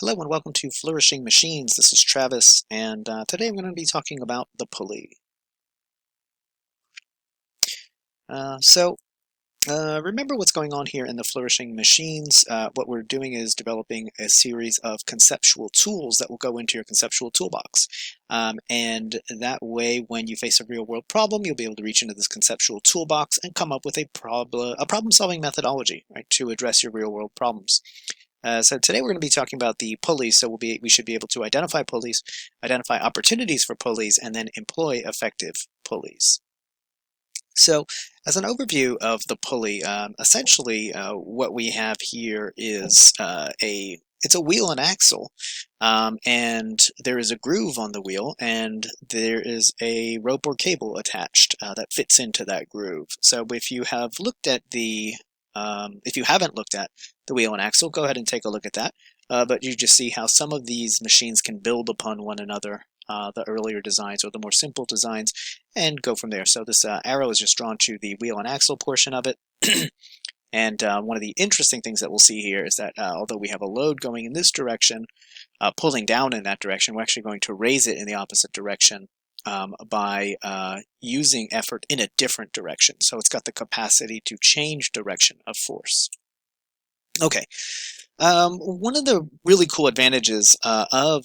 Hello and welcome to Flourishing Machines. This is Travis, and today I'm going to be talking about the pulley. Remember what's going on here in the Flourishing Machines. What we're doing is developing a series of conceptual tools that will go into your conceptual toolbox. And that way, when you face a real-world problem, you'll be able to reach into this conceptual toolbox and come up with a problem-solving methodology, right, to address your real-world problems. So today we're going to be talking about the pulleys. So we should be able to identify pulleys, identify opportunities for pulleys, and then employ effective pulleys. So as an overview of the pulley, essentially what we have here is it's a wheel and axle, and there is a groove on the wheel, and there is a rope or cable attached that fits into that groove. So if you have looked at if you haven't looked at the wheel and axle, go ahead and take a look at that. But you just see how some of these machines can build upon one another, the earlier designs or the more simple designs, and go from there. So this arrow is just drawn to the wheel and axle portion of it. And one of the interesting things that we'll see here is that although we have a load going in this direction, pulling down in that direction, we're actually going to raise it in the opposite direction by using effort in a different direction. So it's got the capacity to change direction of force. Okay, one of the really cool advantages of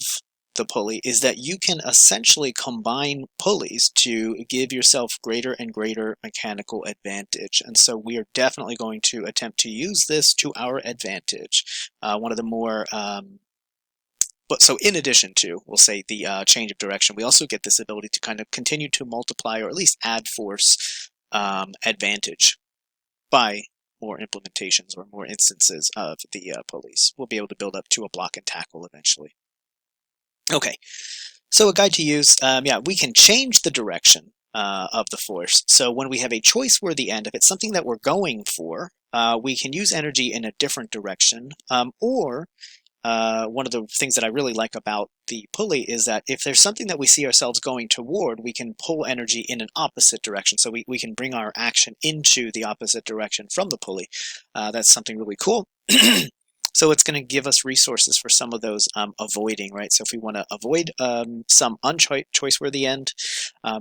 the pulley is that you can essentially combine pulleys to give yourself greater and greater mechanical advantage. And so we are definitely going to attempt to use this to our advantage. One of the more so in addition to, we'll say, the change of direction, we also get this ability to kind of continue to multiply or at least add force advantage by more implementations or more instances of the pulleys. We'll be able to build up to a block and tackle eventually. Okay, so a guide to use, we can change the direction of the force. So when we have a choice-worthy end, if it's something that we're going for, we can use energy in a different direction, or one of the things that I really like about the pulley is that if there's something that we see ourselves going toward, we can pull energy in an opposite direction. So we can bring our action into the opposite direction from the pulley. That's something really cool. So it's going to give us resources for some of those avoiding, right? So if we want to avoid some unchoice-worthy end,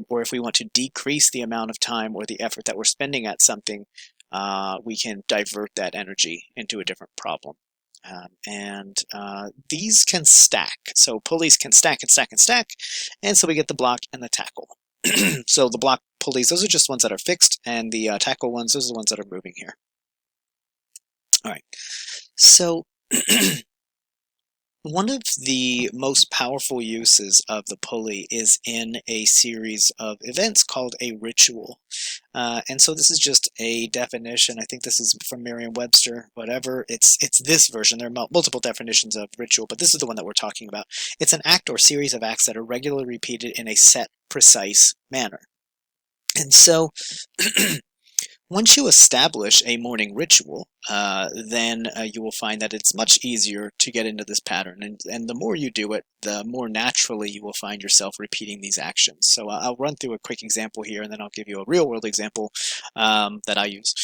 or if we want to decrease the amount of time or the effort that we're spending at something, we can divert that energy into a different problem. These can stack. So pulleys can stack and stack and stack, and so we get the block and the tackle. So the block pulleys, those are just ones that are fixed, and the tackle ones, those are the ones that are moving here. All right, so one of the most powerful uses of the pulley is in a series of events called a ritual. And so this is just a definition. I think this is from Merriam-Webster, whatever. It's this version. There are multiple definitions of ritual, but this is the one that we're talking about. It's an act or series of acts that are regularly repeated in a set, precise manner. And so once you establish a morning ritual, then you will find that it's much easier to get into this pattern. And the more you do it, the more naturally you will find yourself repeating these actions. So I'll run through a quick example here, and then I'll give you a real-world example that I use.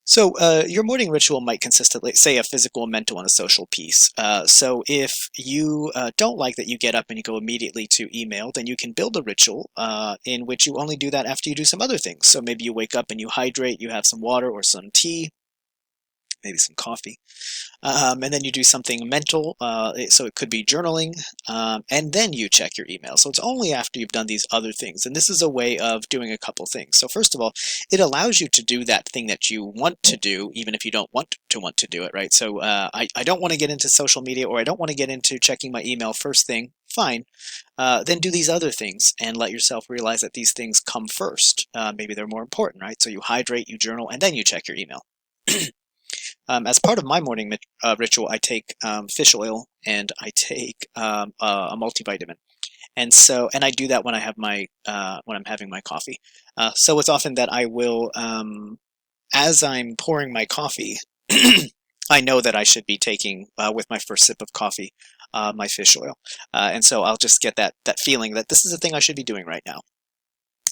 So your morning ritual might consist of, say, a physical, a mental, and a social piece. So if you don't like that you get up and you go immediately to email, then you can build a ritual in which you only do that after you do some other things. So maybe you wake up and you hydrate, you have some water or some tea, maybe some coffee, and then you do something mental, so it could be journaling, and then you check your email. So it's only after you've done these other things, and this is a way of doing a couple things. So first of all, it allows you to do that thing that you want to do, even if you don't want to do it, right? So I don't want to get into social media, or I don't want to get into checking my email first thing. Fine. Then do these other things and let yourself realize that these things come first. Maybe they're more important, right? So you hydrate, you journal, and then you check your email. As part of my morning ritual, I take fish oil and I take a multivitamin, and I do that when I have when I'm having my coffee. So it's often that I will, as I'm pouring my coffee, I know that I should be taking with my first sip of coffee my fish oil, and so I'll just get that feeling that this is the thing I should be doing right now.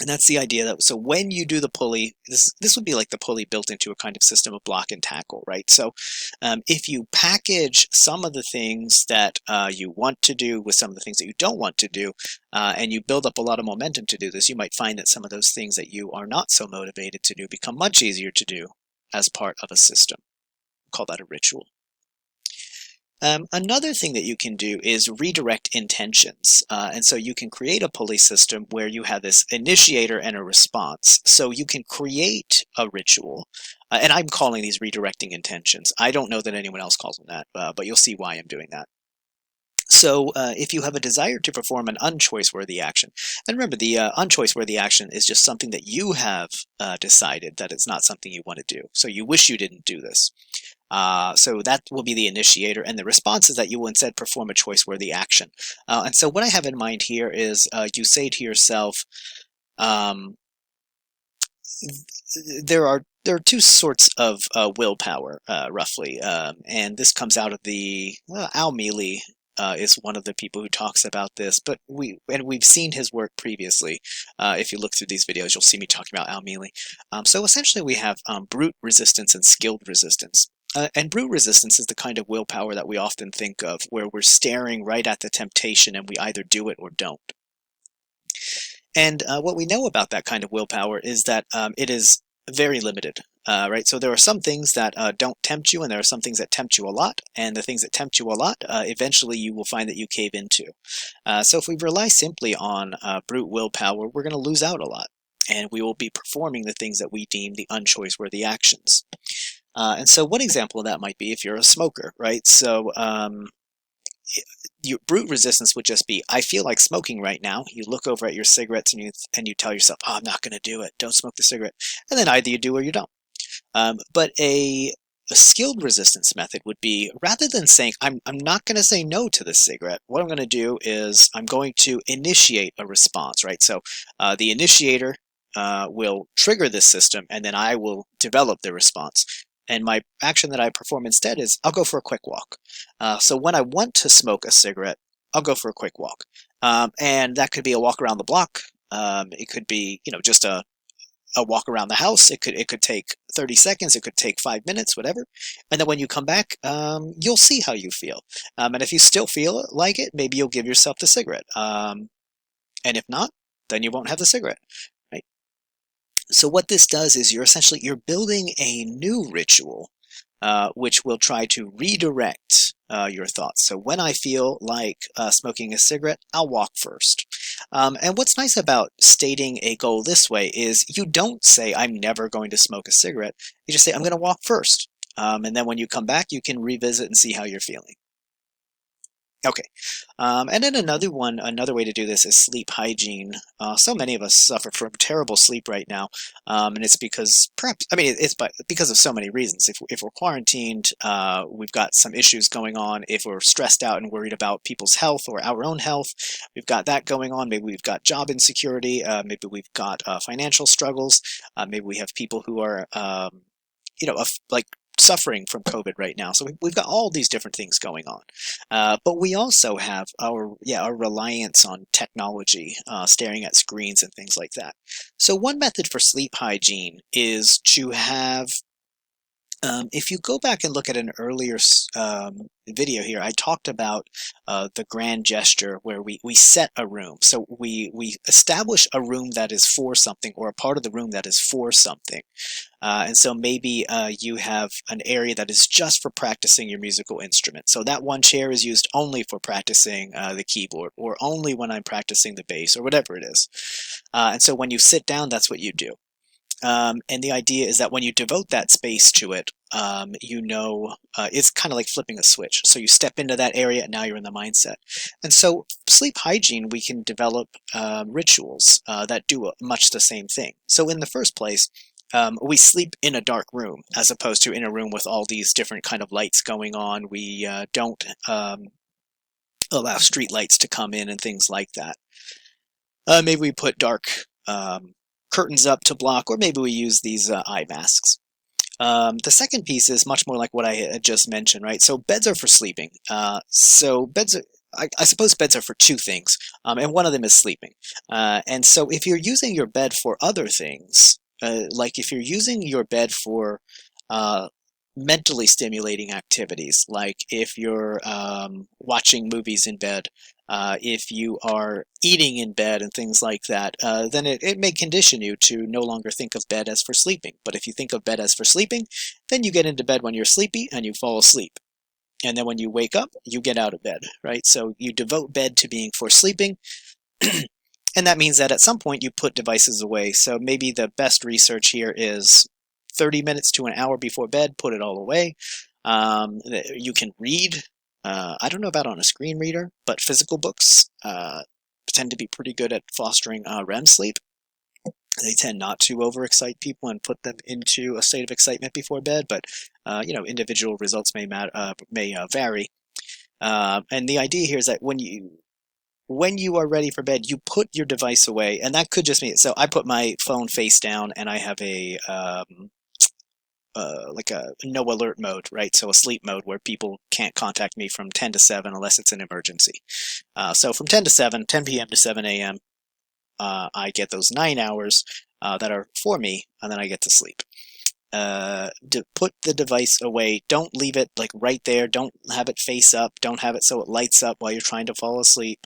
And that's the idea that, so when you do the pulley, this would be like the pulley built into a kind of system of block and tackle, right? So if you package some of the things that you want to do with some of the things that you don't want to do, and you build up a lot of momentum to do this, you might find that some of those things that you are not so motivated to do become much easier to do as part of a system. Call that a ritual. Another thing that you can do is redirect intentions. And so you can create a pulley system where you have this initiator and a response. So you can create a ritual, and I'm calling these redirecting intentions. I don't know that anyone else calls them that, but you'll see why I'm doing that. So if you have a desire to perform an unchoice-worthy action, and remember the unchoice-worthy action is just something that you have decided that it's not something you want to do. So you wish you didn't do this. So that will be the initiator, and the response is that you will instead perform a choice-worthy action. And so what I have in mind here is you say to yourself, there are two sorts of willpower, roughly, and this comes out of the Al Mealy. Is one of the people who talks about this, but we've seen his work previously. If you look through these videos, you'll see me talking about Al Mealy. So essentially, we have brute resistance and skilled resistance. And brute resistance is the kind of willpower that we often think of, where we're staring right at the temptation and we either do it or don't. And what we know about that kind of willpower is that it is very limited, right? So there are some things that don't tempt you, and there are some things that tempt you a lot, and the things that tempt you a lot, eventually you will find that you cave into. So if we rely simply on brute willpower, we're going to lose out a lot, and we will be performing the things that we deem the unchoice-worthy actions. And so one example of that might be if you're a smoker, right? So your brute resistance would just be, I feel like smoking right now. You look over at your cigarettes and you tell yourself, oh, I'm not going to do it. Don't smoke the cigarette. And then either you do or you don't. But a skilled resistance method would be, rather than saying, I'm not going to say no to the cigarette, what I'm going to do is I'm going to initiate a response, right? So the initiator will trigger this system, and then I will develop the response. And my action that I perform instead is I'll go for a quick walk. So when I want to smoke a cigarette, I'll go for a quick walk. And that could be a walk around the block. It could be, just a walk around the house. It could take 30 seconds. It could take 5 minutes, whatever. And then when you come back, you'll see how you feel. And if you still feel like it, maybe you'll give yourself the cigarette. And if not, then you won't have the cigarette. Right? So what this does is you're building a new ritual, which will try to redirect your thoughts. So when I feel like smoking a cigarette, I'll walk first. And what's nice about stating a goal this way is you don't say, I'm never going to smoke a cigarette. You just say, I'm going to walk first. And then when you come back, you can revisit and see how you're feeling. Okay, and then another way to do this is sleep hygiene. So many of us suffer from terrible sleep right now, and it's because because of so many reasons. If we're quarantined, we've got some issues going on. If we're stressed out and worried about people's health or our own health, we've got that going on. Maybe we've got job insecurity. Maybe we've got financial struggles. Maybe we have people who are, like suffering from COVID right now. So we've got all these different things going on. But we also have our reliance on technology, staring at screens and things like that. So one method for sleep hygiene is to have, if you go back and look at an earlier video here, I talked about the grand gesture where we set a room. So we establish a room that is for something, or a part of the room that is for something. And so maybe you have an area that is just for practicing your musical instrument. So that one chair is used only for practicing the keyboard, or only when I'm practicing the bass, or whatever it is. And so when you sit down, that's what you do. And the idea is that when you devote that space to it, it's kind of like flipping a switch. So you step into that area, and now you're in the mindset. And so sleep hygiene, we can develop rituals that do much the same thing. So in the first place, we sleep in a dark room, as opposed to in a room with all these different kind of lights going on. We don't allow street lights to come in and things like that. Maybe we put dark curtains up to block, or maybe we use these eye masks. The second piece is much more like what I had just mentioned, right? So beds are for sleeping. So beds I suppose beds are for two things, and one of them is sleeping. And so if you're using your bed for other things, like if you're using your bed for uh, mentally stimulating activities, like if you're watching movies in bed, if you are eating in bed and things like that, then it may condition you to no longer think of bed as for sleeping. But if you think of bed as for sleeping, then you get into bed when you're sleepy and you fall asleep. And then when you wake up, you get out of bed, right? So you devote bed to being for sleeping. And that means that at some point you put devices away. So maybe the best research here is 30 minutes to an hour before bed, put it all away. You can read. I don't know about on a screen reader, but physical books tend to be pretty good at fostering REM sleep. They tend not to overexcite people and put them into a state of excitement before bed, but individual results may vary. And the idea here is that when you are ready for bed, you put your device away, and that could just mean, so I put my phone face down and I have a like a no alert mode, right? So a sleep mode where people can't contact me from 10 to 7 unless it's an emergency. So from 10 to 7, 10 p.m. to 7 a.m., I get those 9 hours that are for me, and then I get to sleep. To put the device away. Don't leave it like right there. Don't have it face up. Don't have it so it lights up while you're trying to fall asleep.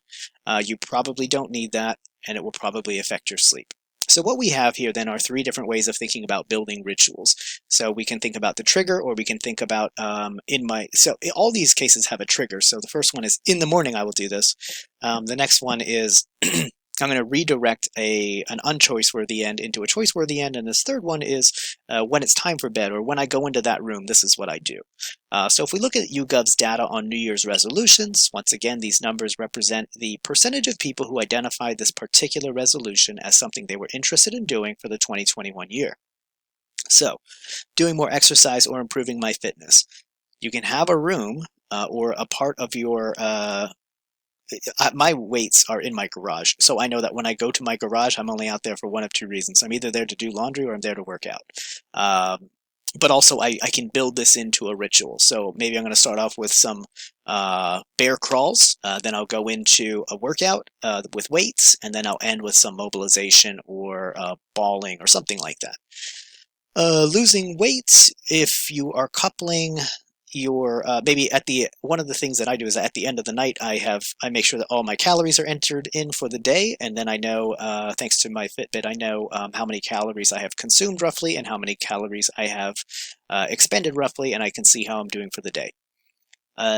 You probably don't need that, and it will probably affect your sleep. So what we have here then are three different ways of thinking about building rituals. So we can think about the trigger, or we can think about so all these cases have a trigger. So the first one is in the morning I will do this. The next one is I'm going to redirect an unchoiceworthy end into a choiceworthy end. And this third one is when it's time for bed, or when I go into that room, this is what I do. So if we look at YouGov's data on New Year's resolutions, once again, these numbers represent the percentage of people who identified this particular resolution as something they were interested in doing for the 2021 year. So doing more exercise or improving my fitness. You can have a room or a part of your my weights are in my garage, so I know that when I go to my garage, I'm only out there for one of two reasons. I'm either there to do laundry or I'm there to work out. But also, I can build this into a ritual. So maybe I'm going to start off with some bear crawls, then I'll go into a workout with weights, and then I'll end with some mobilization or balling or something like that. Losing weight, if you are coupling your maybe one of the things that I do is at the end of the night I make sure that all my calories are entered in for the day, and then I know thanks to my Fitbit I know how many calories I have consumed roughly and how many calories I have expended roughly, and I can see how I'm doing for the day.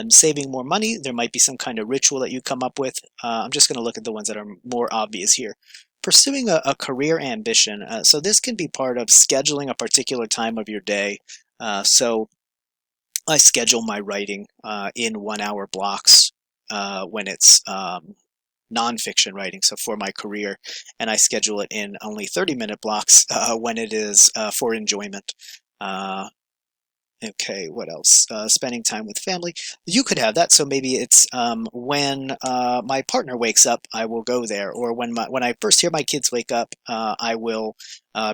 Saving more money, there might be some kind of ritual that you come up with. I'm just going to look at the ones that are more obvious here. Pursuing a career ambition, so this can be part of scheduling a particular time of your day. So I schedule my writing in 1 hour blocks when it's nonfiction writing, so for my career, and I schedule it in only 30-minute blocks when it is for enjoyment. Okay, what else? Spending time with family. You could have that. So maybe it's when my partner wakes up, I will go there, or when I first hear my kids wake up, I will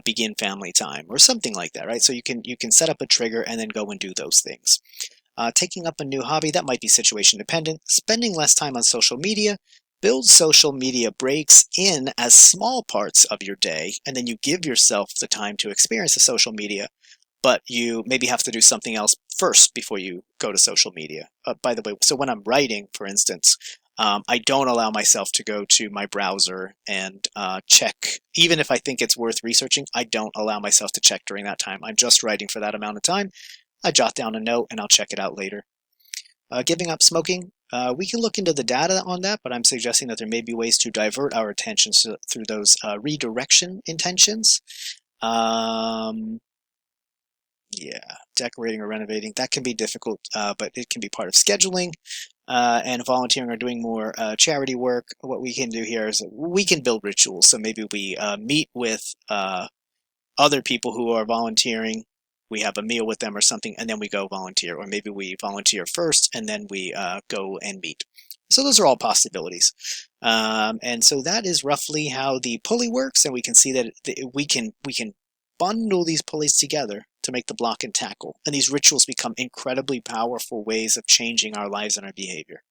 begin family time, or something like that, right? So you can set up a trigger and then go and do those things. Taking up a new hobby, that might be situation dependent. Spending less time on social media. Build social media breaks in as small parts of your day, and then you give yourself the time to experience the social media, but you maybe have to do something else first before you go to social media. By the way, so when I'm writing, for instance, I don't allow myself to go to my browser and check, even if I think it's worth researching, I don't allow myself to check during that time. I'm just writing for that amount of time. I jot down a note and I'll check it out later. Giving up smoking, we can look into the data on that, but I'm suggesting that there may be ways to divert our attention through those redirection intentions. Yeah, decorating or renovating, that can be difficult, but it can be part of scheduling and volunteering or doing more charity work. What we can do here is we can build rituals. So maybe we meet with other people who are volunteering. We have a meal with them or something, and then we go volunteer. Or maybe we volunteer first, and then we go and meet. So those are all possibilities. And so that is roughly how the pulley works, and we can see that we can bundle these pulleys together to make the block and tackle. And these rituals become incredibly powerful ways of changing our lives and our behavior.